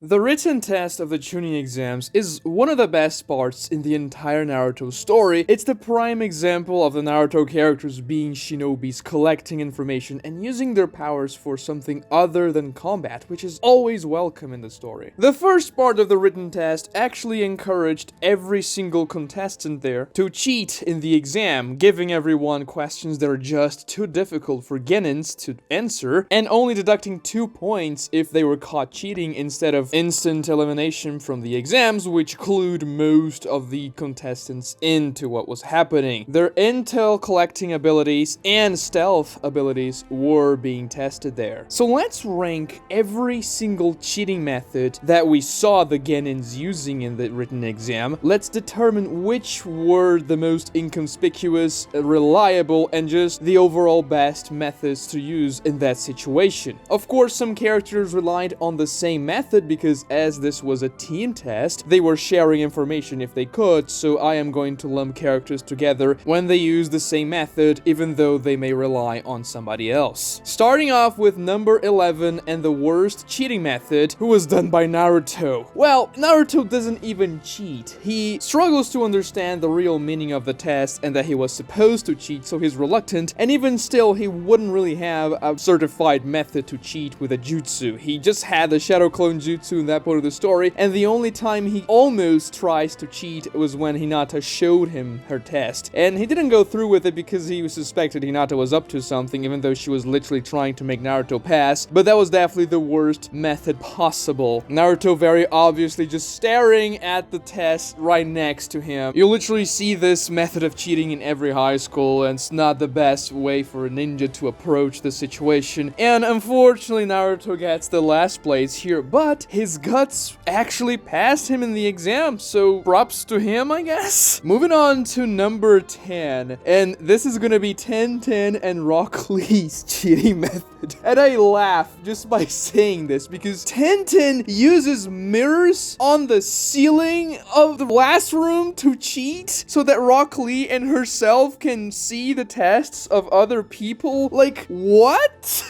The written test of the Chunin exams is one of the best parts in the entire Naruto story. It's the prime example of the Naruto characters being shinobis, collecting information and using their powers for something other than combat, which is always welcome in the story. The first part of the written test actually encouraged every single contestant there to cheat in the exam, giving everyone questions that are just too difficult for genins to answer, and only deducting 2 points if they were caught cheating instead of instant elimination from the exams, which clued most of the contestants into what was happening. Their intel collecting abilities and stealth abilities were being tested there. So let's rank every single cheating method that we saw the genins using in the written exam. Let's determine which were the most inconspicuous, reliable, and just the overall best methods to use in that situation. Of course, some characters relied on the same method because as this was a team test, they were sharing information if they could, so I am going to lump characters together when they use the same method, even though they may rely on somebody else. Starting off with number 11 and the worst cheating method, who was done by Naruto. Well, Naruto doesn't even cheat. He struggles to understand the real meaning of the test and that he was supposed to cheat, so he's reluctant, and even still, he wouldn't really have a certified method to cheat with a jutsu. He just had the shadow clone jutsu in that part of the story, and the only time he almost tries to cheat was when Hinata showed him her test, and he didn't go through with it because he suspected Hinata was up to something, even though she was literally trying to make Naruto pass, but that was definitely the worst method possible. Naruto very obviously just staring at the test right next to him. You literally see this method of cheating in every high school, and it's not the best way for a ninja to approach the situation, and unfortunately Naruto gets the last place here, but his guts actually passed him in the exam, so props to him, I guess. Moving on to number 10, and this is gonna be Tenten and Rock Lee's cheating method. And I laugh just by saying this because Tenten uses mirrors on the ceiling of the classroom to cheat so that Rock Lee and herself can see the tests of other people. Like, what?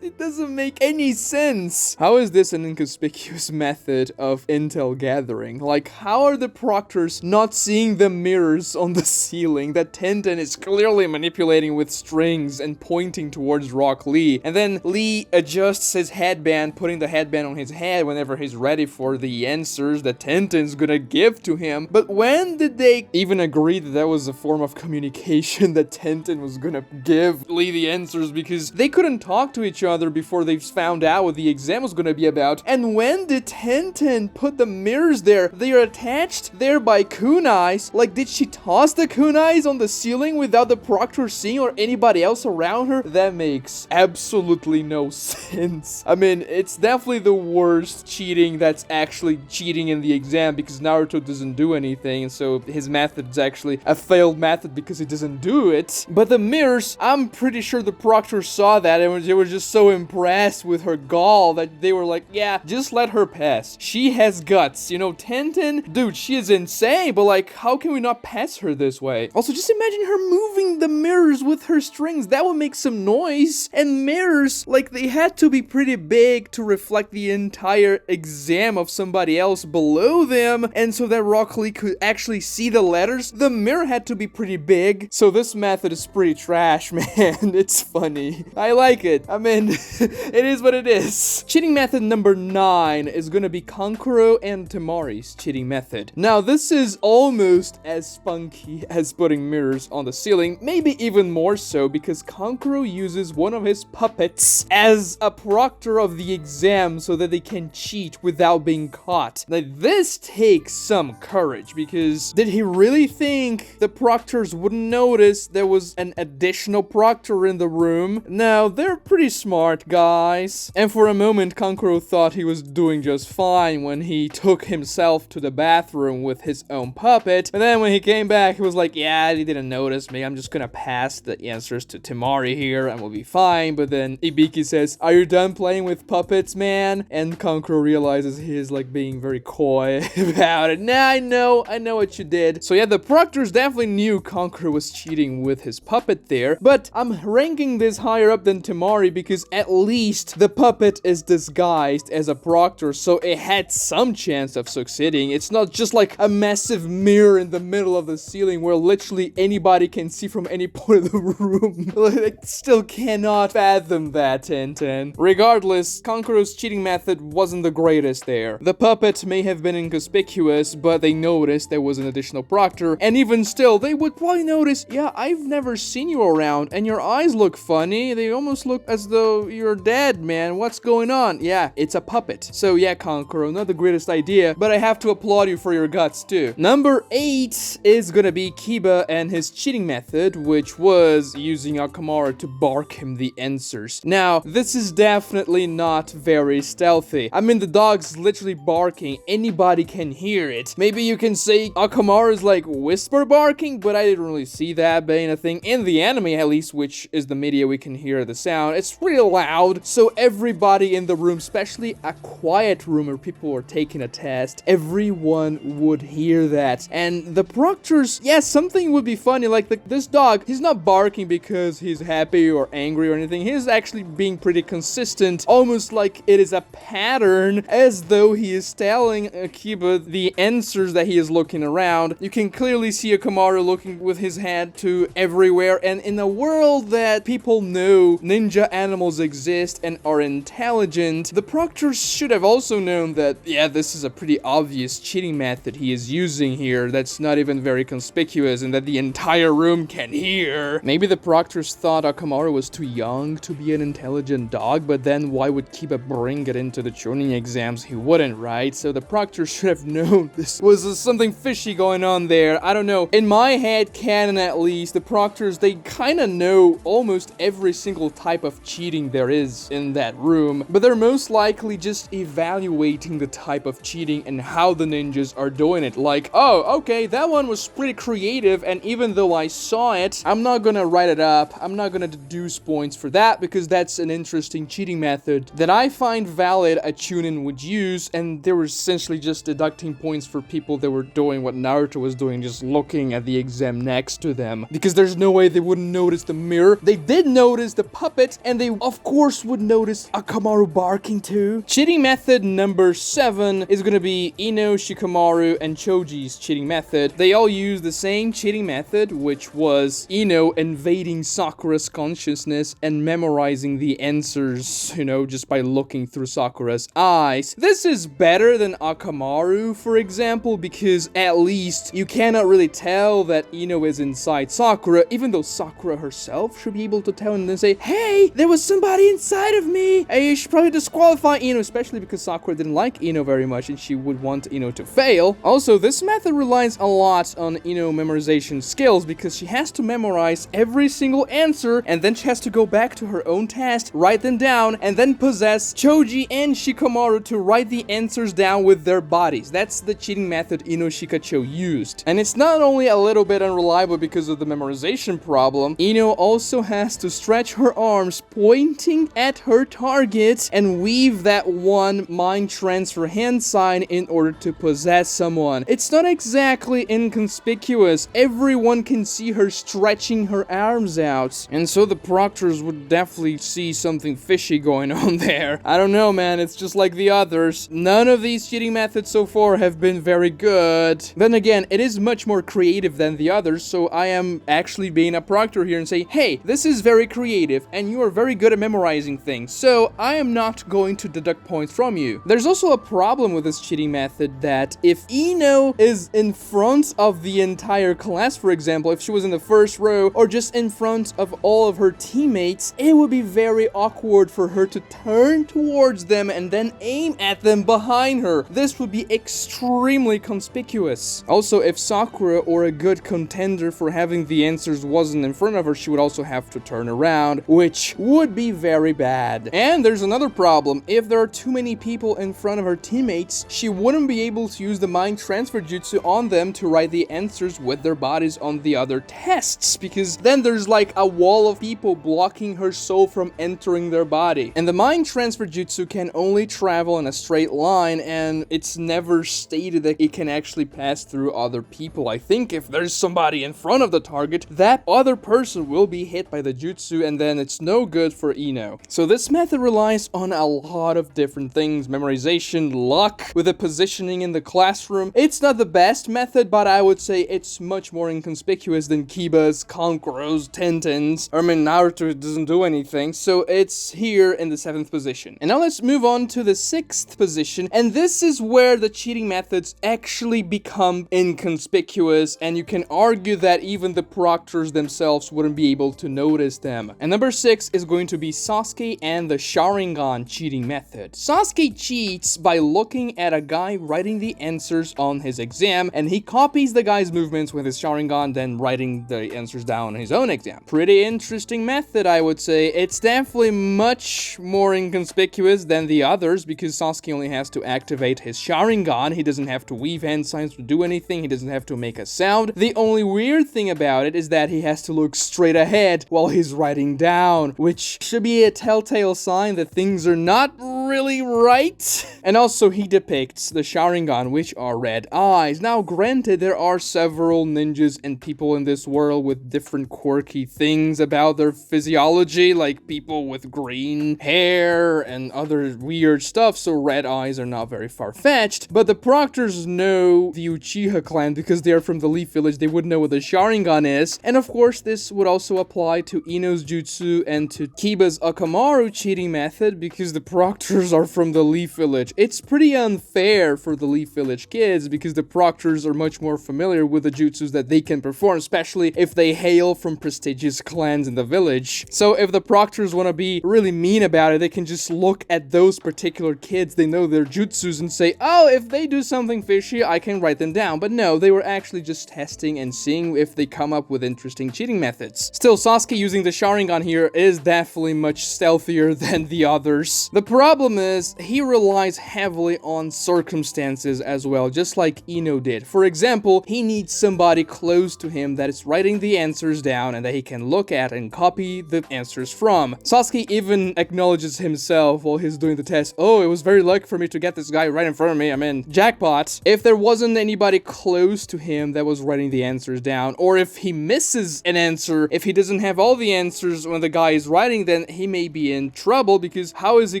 It doesn't make any sense. How is this an inconspicuous method of intel gathering? Like, how are the proctors not seeing the mirrors on the ceiling that Tenten is clearly manipulating with strings and pointing towards Rock Lee? And then Lee adjusts his headband, putting the headband on his head whenever he's ready for the answers that Tenten's gonna give to him. But when did they even agree that that was a form of communication that Tenten was gonna give Lee the answers? Because they couldn't talk to each other before they found out what the exam was gonna be about. And when did Tenten put the mirrors there? They are attached there by kunais. Like, did she toss the kunais on the ceiling without the proctor seeing or anybody else around her? That makes absolutely no sense. I mean, it's definitely the worst cheating that's actually cheating in the exam because Naruto doesn't do anything, and so his method is actually a failed method because he doesn't do it. But the mirrors, I'm pretty sure the proctor saw that and they were just so impressed with her gall that they were like, yeah, just let her pass. She has guts. You know, Tenten, dude, she is insane, but like, how can we not pass her this way? Also, just imagine her moving the mirrors with her strings. That would make some noise. And mirrors, like, they had to be pretty big to reflect the entire exam of somebody else below them, and so that Rock Lee could actually see the letters. The mirror had to be pretty big, so this method is pretty trash, man. It's funny. I like it. I mean, it is what it is. Cheating method number 9 is gonna be Kankuro and Temari's cheating method. Now, this is almost as spunky as putting mirrors on the ceiling, maybe even more so because Kankuro uses one of his puppets as a proctor of the exam so that they can cheat without being caught. Now, this takes some courage because did he really think the proctors wouldn't notice there was an additional proctor in the room? No, they're pretty smart, guys. And for a moment, Kankuro thought he was doing just fine when he took himself to the bathroom with his own puppet. And then when he came back, he was like, yeah, he didn't notice me. I'm just gonna pass the answers to Temari here and we'll be fine. But then Ibiki says, are you done playing with puppets, man? And Kankuro realizes he is like being very coy about it. Nah, I know what you did. So yeah, the proctors definitely knew Kankuro was cheating with his puppet there. But I'm ranking this higher up than Temari because at least the puppet is disguised as a proctor, so it had some chance of succeeding. It's not just like a massive mirror in the middle of the ceiling where literally anybody can see from any point of the room. I still cannot fathom that, Tenten. Regardless, Kankuro's cheating method wasn't the greatest there. The puppet may have been inconspicuous, but they noticed there was an additional proctor, and even still, they would probably notice, yeah, I've never seen you around, and your eyes look funny. They almost look as though you're dead, man. What's going on? Yeah, it's a puppet. So yeah, Kankuro, not the greatest idea, but I have to applaud you for your guts too. Number 8 is gonna be Kiba and his cheating method, which was using Akamaru to bark him the answers. Now, this is definitely not very stealthy. I mean, the dog's literally barking. Anybody can hear it. Maybe you can say Akamaru's like whisper barking, but I didn't really see that being a thing in the anime, at least, which is the media we can hear the sound. It's really loud, so everybody in the room, especially a quiet room where people are taking a test, everyone would hear that. And the proctors, yeah, something would be funny, like this dog, he's not barking because he's happy or angry or anything. He's actually being pretty consistent, almost like it is a pattern, as though he is telling Kiba the answers that he is looking around. You can clearly see Akamaru looking with his head to everywhere, and in a world that people know ninja animals exist and are intelligent, the proctors should have also known that, yeah, this is a pretty obvious cheating method he is using here that's not even very conspicuous and that the entire room can hear. Maybe the proctors thought Akamaru was too young to be an intelligent dog, but then why would Kiba bring it into the Chunin exams? He wouldn't, right? So the proctors should have known this was something fishy going on there. I don't know. In my head canon, at least, the proctors, they kind of know almost every single type of cheating there is in that room, but they're most likely just evaluating the type of cheating and how the ninjas are doing it. Like, oh, okay, that one was pretty creative, and even though I saw it, I'm not gonna write it up. I'm not gonna deduce points for that because that's an interesting cheating method that I find valid a Chunin would use, and they were essentially just deducting points for people that were doing what Naruto was doing, just looking at the exam next to them, because there's no way they wouldn't notice the mirror. They did notice the puppet, and they of course would notice Akamaru barking too. Cheating method number 7 is gonna be Ino, Shikamaru, and Choji's cheating method. They all use the same cheating method, which was Ino invading Sakura's consciousness and memorizing the answers, you know, just by looking through Sakura's eyes. This is better than Akamaru, for example, because at least you cannot really tell that Ino is inside Sakura, even though Sakura herself should be able to tell and then say, hey, there was somebody inside of me. Hey, you should probably disqualify Ino, especially because Sakura didn't like Ino very much and she would want Ino to fail. Also, this method relies a lot on Ino memorization skills because she has to memorize every single answer and then she has to go back to her own test, write them down, and then possess Choji and Shikamaru to write the answers down with their bodies. That's the cheating method Ino Shikacho used. And it's not only a little bit unreliable because of the memorization problem, Ino also has to stretch her arms pointing at her target and weave that one mind transfer hand sign in order to possess someone. It's not exactly inconspicuous. Everyone can see her stretching her arms out. And so the proctors would definitely see something fishy going on there. I don't know, man. It's just like the others. None of these cheating methods so far have been very good. Then again, it is much more creative than the others, so I am actually being a proctor here and say, hey, this is very creative and you are very good at memorizing things, so I am not going to deduct points from you. There's also a problem with this cheating method that if Ino is in front of the entire class, for example, if she was in the first row or just in front of all of her teammates, it would be very awkward for her to turn towards them and then aim at them behind her. This would be extremely conspicuous. Also, if Sakura or a good contender for having the answers wasn't in front of her, she would also have to turn around, which would be very bad. And there's another problem. If there are too many people in front of her teammates, she wouldn't be able to use the Mind Transfer Jutsu on them to write the answers with their bodies on the other tests, because then there's like a wall of people blocking her soul from entering their body. And the Mind Transfer Jutsu can only travel in a straight line, and it's never stated that it can actually pass through other people. I think if there's somebody in front of the target, that other person will be hit by the jutsu, and then it's no good for Ino. So this method relies on a lot of of different things, memorization, luck, with the positioning in the classroom. It's not the best method, but I would say it's much more inconspicuous than Kiba's, Kankuro's, Tenten's. I mean, Naruto doesn't do anything, so it's here in the 7th position. And now let's move on to the 6th position, and this is where the cheating methods actually become inconspicuous, and you can argue that even the proctors themselves wouldn't be able to notice them. And number 6 is going to be Sasuke and the Sharingan cheating method. Sasuke cheats by looking at a guy writing the answers on his exam, and he copies the guy's movements with his Sharingan, then writing the answers down on his own exam. Pretty interesting method, I would say. It's definitely much more inconspicuous than the others, because Sasuke only has to activate his Sharingan. He doesn't have to weave hand signs to do anything. He doesn't have to make a sound. The only weird thing about it is that he has to look straight ahead while he's writing down, which should be a telltale sign that things are not really right. And also, he depicts the Sharingan, which are red eyes. Now, granted, there are several ninjas and people in this world with different quirky things about their physiology, like people with green hair and other weird stuff, so red eyes are not very far-fetched. But the proctors know the Uchiha clan because they are from the Leaf Village. They would know what the Sharingan is. And of course, this would also apply to Ino's jutsu and to Kiba's Akamaru cheating method, because the proctors are from the Leaf Village. It's pretty unfair for the Leaf Village kids because the proctors are much more familiar with the jutsus that they can perform, especially if they hail from prestigious clans in the village. So if the proctors want to be really mean about it, they can just look at those particular kids, they know their jutsus, and say, oh, if they do something fishy, I can write them down. But no, they were actually just testing and seeing if they come up with interesting cheating methods. Still, Sasuke using the Sharingan here is definitely much stealthier than the others. The problem is, he relies heavily on circumstances as well, just like Ino did. For example, he needs somebody close to him that is writing the answers down and that he can look at and copy the answers from. Sasuke even acknowledges himself while he's doing the test. Oh, it was very lucky for me to get this guy right in front of me. I mean, jackpot. If there wasn't anybody close to him that was writing the answers down, or if he misses an answer, if he doesn't have all the answers when the guy is writing, then he may be in trouble, because how is he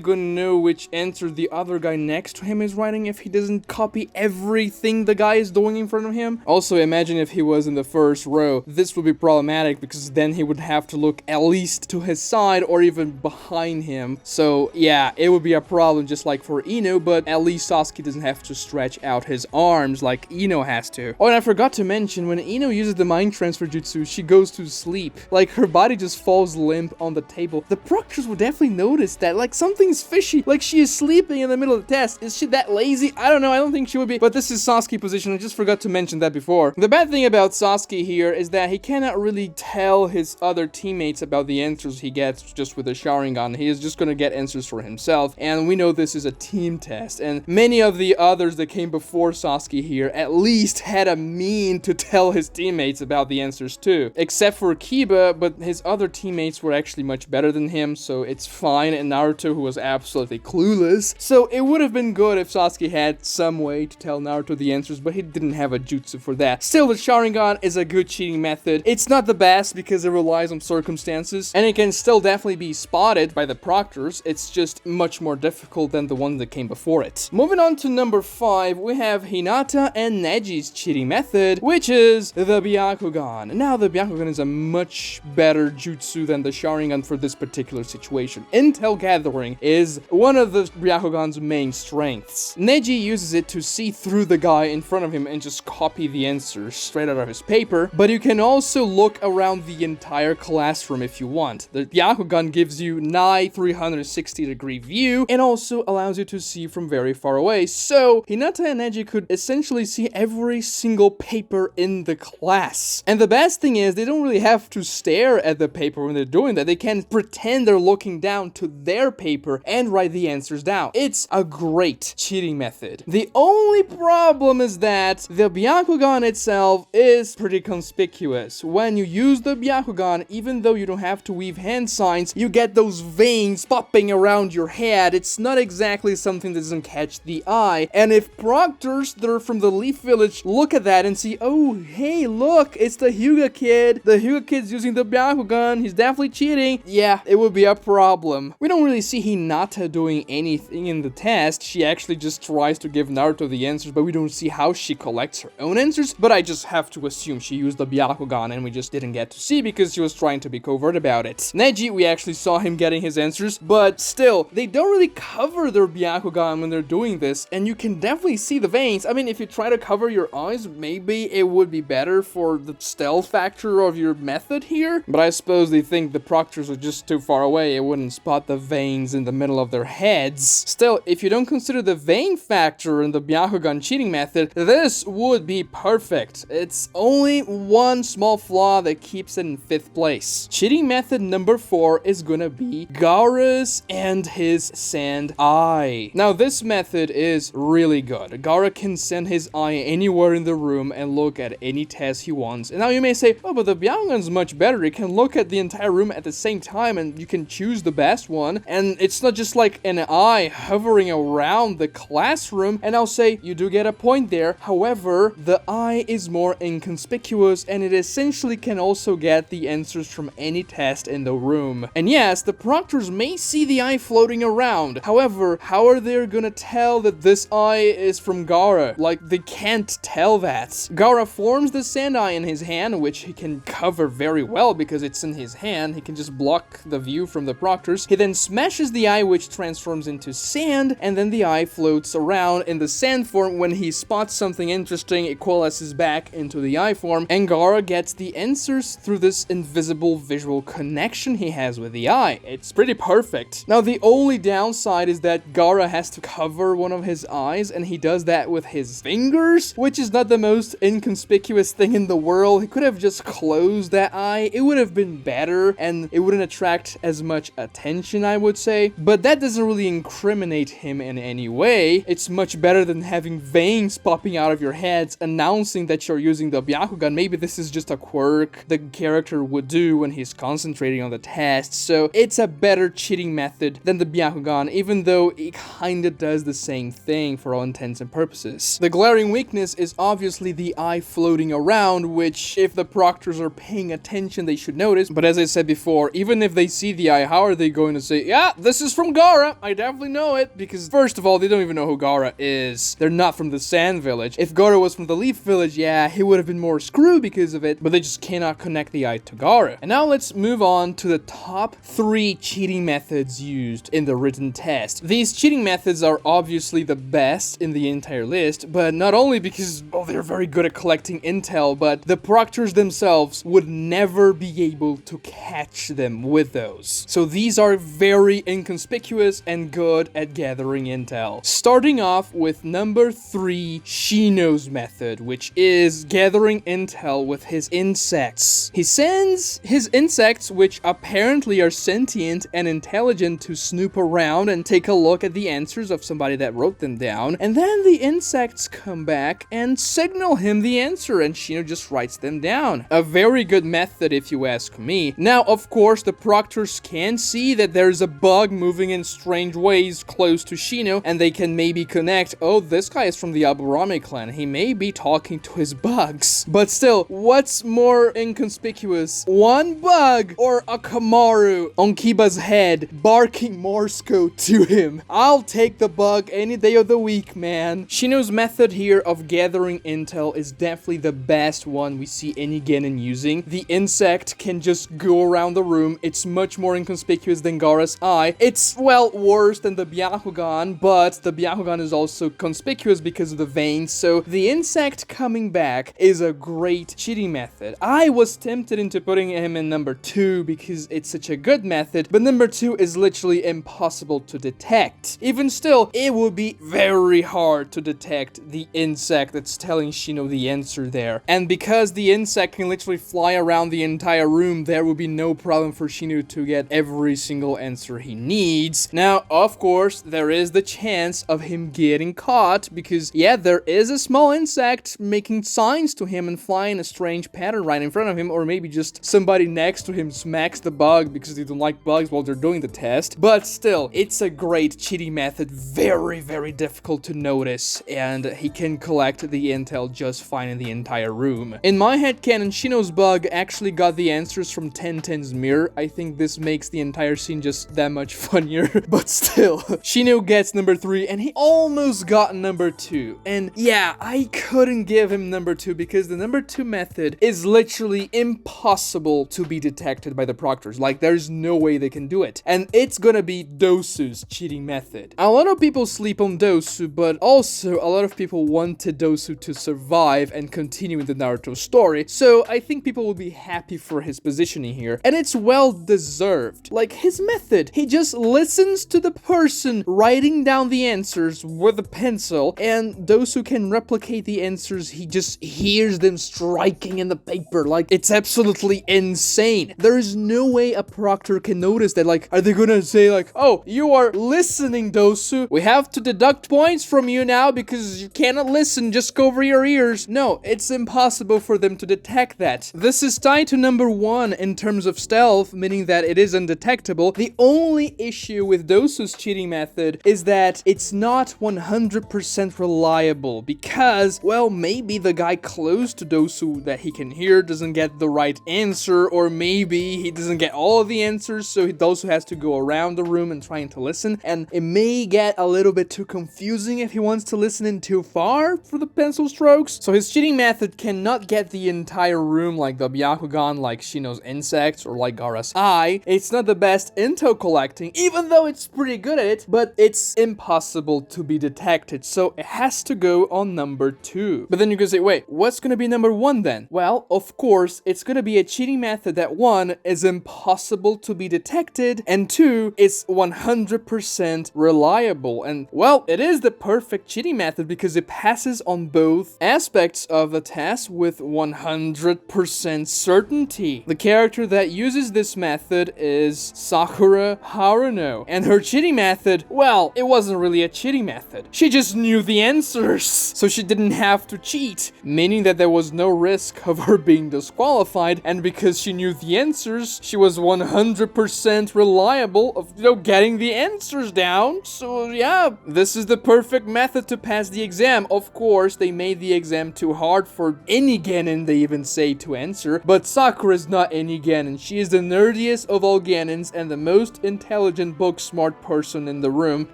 going to know which answer the other guy next to him is writing if he doesn't copy everything the guy is doing in front of him? Also, imagine if he was in the first row. This would be problematic because then he would have to look at least to his side or even behind him. So yeah, it would be a problem just like for Ino, but at least Sasuke doesn't have to stretch out his arms like Ino has to. Oh, and I forgot to mention, when Ino uses the Mind Transfer Jutsu, she goes to sleep. Like, her body just falls limp on the table. The proctors would definitely notice that, like, something's fishy. Like, she is sleeping in the middle of the test. Is she that lazy? I don't know. I don't think she would be. But this is Sasuke's position. I just forgot to mention that before. The bad thing about Sasuke here is that he cannot really tell his other teammates about the answers he gets just with the Sharingan. He is just gonna get answers for himself. And we know this is a team test. And many of the others that came before Sasuke here at least had a mean to tell his teammates about the answers too. Except for Kiba, but his other teammates were actually much better than him, so it's fine. And Naruto, who was absolutely clueless. So it would have been good if Sasuke had some way to tell Naruto the answers, but he didn't have a jutsu for that. Still, the Sharingan is a good cheating method. It's not the best because it relies on circumstances, and it can still definitely be spotted by the proctors. It's just much more difficult than the one that came before it. Moving on to number 5, we have Hinata and Neji's cheating method, which is the Byakugan. Now, the Byakugan is a much better jutsu than the Sharingan for this particular situation. Intel gathering is one of the Byakugan's main strengths. Neji uses it to see through the guy in front of him and just copy the answers straight out of his paper, but you can also look around the entire classroom if you want. The Byakugan gives you nigh 360-degree view and also allows you to see from very far away, so Hinata and Neji could essentially see every single paper in the class. And the best thing is, they don't really have to stare at the paper when they're doing that. They can pretend they're looking down to their paper and write the answers down. It's a great cheating method. The only problem is that the Byakugan itself is pretty conspicuous. When you use the Byakugan, even though you don't have to weave hand signs, you get those veins popping around your head. It's not exactly something that doesn't catch the eye. And if proctors that are from the Leaf Village look at that and see, oh, hey, look, it's the Hyuga kid. The Hyuga kid's using the Byakugan. He's definitely cheating. Yeah, it would be a problem. We don't really see Hinata doing anything in the test. She actually just tries to give Naruto the answers, but we don't see how she collects her own answers. But I just have to assume she used the Byakugan, and we just didn't get to see because she was trying to be covert about it. Neji, we actually saw him getting his answers, but still, they don't really cover their Byakugan when they're doing this, and you can definitely see the veins. I mean, if you try to cover your eyes, maybe it would be better for the stealth factor of your method here, but I suppose they think the proctors are just too far away, it wouldn't spot the veins in the middle of their heads. Still, if you don't consider the vein factor in the Byakugan cheating method, this would be perfect. It's only one small flaw that keeps it in 5th place. Cheating method number 4 is gonna be Gaara's and his sand eye. Now, this method is really good. Gaara can send his eye anywhere in the room and look at any test he wants. And now you may say, oh, but the Byakugan's much better. It can look at the entire room at the same time and you can choose the best one. And it's not just like an eye hovering around the classroom. And I'll say, you do get a point there. However, the eye is more inconspicuous and it essentially can also get the answers from any test in the room. And yes, the proctors may see the eye floating around. However, how are they gonna tell that this eye is from Gaara? Like, they can't tell that. Gaara forms the sand eye in his hand, which he can cover very well because it's in his hand. He can just block the view from the proctors. He then smashes the eye, which transforms into sand, and then the eye floats around in the sand form. When he spots something interesting, it coalesces back into the eye form, and Gaara gets the answers through this invisible visual connection he has with the eye. It's pretty perfect. Now, the only downside is that Gaara has to cover one of his eyes, and he does that with his fingers, which is not the most inconspicuous thing in the world. He could have just closed that eye. It would have been better, and it wouldn't attract as much attention, I would say. But that doesn't really incriminate him in any way. It's much better than having veins popping out of your heads announcing that you're using the Byakugan. Maybe this is just a quirk the character would do when he's concentrating on the test. So it's a better cheating method than the Byakugan, even though it kinda does the same thing for all intents and purposes. The glaring weakness is obviously the eye floating around, which if the proctors are paying attention, they should notice. But as I said before, even if they see the eye, how are they going to say, yeah, this is from Gaara, I definitely know it? Because first of all, they don't even know who Gaara is. They're not from the Sand Village. If Gaara was from the Leaf Village, yeah, he would have been more screwed because of it, but they just cannot connect the eye to Gaara. And now let's move on to the top 3 cheating methods used in the written test. These cheating methods are obviously the best in the entire list, but not only because, oh, they're very good at collecting intel, but the proctors themselves would never be able to catch them with those. So these are very inconspicuous and good at gathering intel. Starting off with number 3, Shino's method, which is gathering intel with his insects. He sends his insects, which apparently are sentient and intelligent, to snoop around and take a look at the answers of somebody that wrote them down, and then the insects come back and signal him the answer, and Shino just writes them down. A very good method if you ask me. Now, of course, the proctors can see that there's a bug moving in strange ways close to Shino, and they can maybe connect, oh, this guy is from the Aburame clan, he may be talking to his bugs. But still, what's more inconspicuous? One bug or Akamaru on Kiba's head barking Morse code to him? I'll take the bug any day of the week, man. Shino's method here of gathering intel is definitely the best one we see any genin using. The insect can just go around the room. It's much more inconspicuous than Gaara's eye. It's, well, worse than the Byakugan, but the Byakugan is also conspicuous because of the veins, so the insect coming back is a great cheating method. I was tempted into putting him in number 2 because it's such a good method, but number 2 is literally impossible to detect. Even still, it would be very hard to detect the insect that's telling Shino the answer there. And because the insect can literally fly around the entire room, there will be no problem for Shino to get every single answer he needs. Now, of course, there is the chance of him getting caught because, yeah, there is a small insect making signs to him and flying a strange pattern right in front of him, or maybe just somebody next to him smacks the bug because they don't like bugs while they're doing the test. But still, it's a great cheating method, very, very difficult to notice, and he can collect the intel just fine in the entire room. In my headcanon, Shino's bug actually got the answers from Tenten's mirror. I think this makes the entire scene just that much funnier. but still. Shino gets number 3, and he almost got number 2. And yeah, I couldn't give him number 2 because the number 2 method is literally impossible to be detected by the proctors. Like, there's no way they can do it. And it's gonna be Dosu's cheating method. A lot of people sleep on Dosu, but also a lot of people wanted Dosu to survive and continue in the Naruto story. So I think people will be happy for his positioning here. And it's well deserved. Like, his method, he just listens to the person writing down the answers with a pencil, and Dosu can replicate the answers. He just hears them striking in the paper. Like, it's absolutely insane. There is no way a proctor can notice that. Like, are they gonna say like, oh, you are listening, Dosu, we have to deduct points from you now because you cannot listen, just cover your ears? No, it's impossible for them to detect that. This is tied to number 1 in terms of stealth, meaning that it is undetectable. The only issue with Dosu's cheating method is that it's not 100% reliable because, well, maybe the guy close to Dosu that he can hear doesn't get the right answer, or maybe he doesn't get all of the answers, so Dosu has to go around the room and trying to listen, and it may get a little bit too confusing if he wants to listen in too far for the pencil strokes. So his cheating method cannot get the entire room like the Byakugan, like Shino's insects, or like Gaara's eye. It's not the best intel collecting, even though it's pretty good at it, but it's impossible to be detected, so it has to go on number 2. But then you can say, wait, what's gonna be number 1 then? Well, of course, it's gonna be a cheating method that 1 is impossible to be detected, and 2 is 100% reliable. And well, it is the perfect cheating method because it passes on both aspects of the test with 100% certainty. The character that uses this method is Sakura Haruno, and her cheating method, well, it wasn't really a cheating method. She just knew the answers, so she didn't have to cheat, meaning that there was no risk of her being disqualified, and because she knew the answers, she was 100% reliable of, getting the answers down. So yeah, this is the perfect method to pass the exam. Of course, they made the exam too hard for any genin, they even say, to answer, but Sakura is not any genin. She is the nerdiest of all genins and the most intelligent, book-smart person in the room.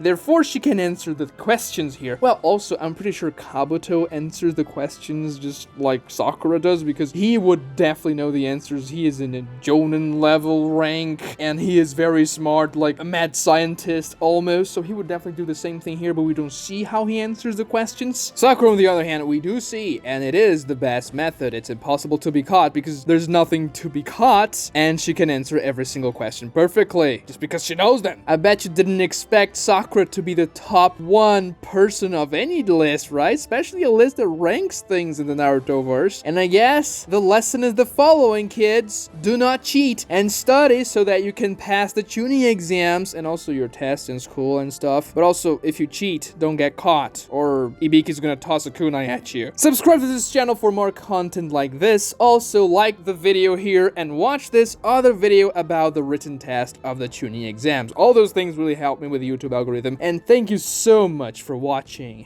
Therefore, she can answer the questions here. Well, also, I'm pretty sure Kabuto answers the questions just like Sakura does, because he would definitely know the answers. He is in a Jonin level rank, and he is very smart, like a mad scientist almost, so he would definitely do the same thing here, but we don't see how he answers the questions. Sakura, on the other hand, we do see, and it is the best method. It's impossible to be caught because there's nothing to be caught, and she can answer every single question perfectly, just because she knows them. I bet you didn't expect Sakura to be the top 1 person of any list, right? Especially a list that ranks things in the Naruto-verse. And I guess the lesson is the following, kids. Do not cheat and study so that you can pass the Chunin exams and also your tests in school and stuff. But also, if you cheat, don't get caught, or Ibiki's gonna toss a kunai at you. Subscribe to this channel for more content like this. Also, like the video here and watch this other video about the written test of the Chunin exams. All those things really help me with the YouTube algorithm. And thank you so much for watching.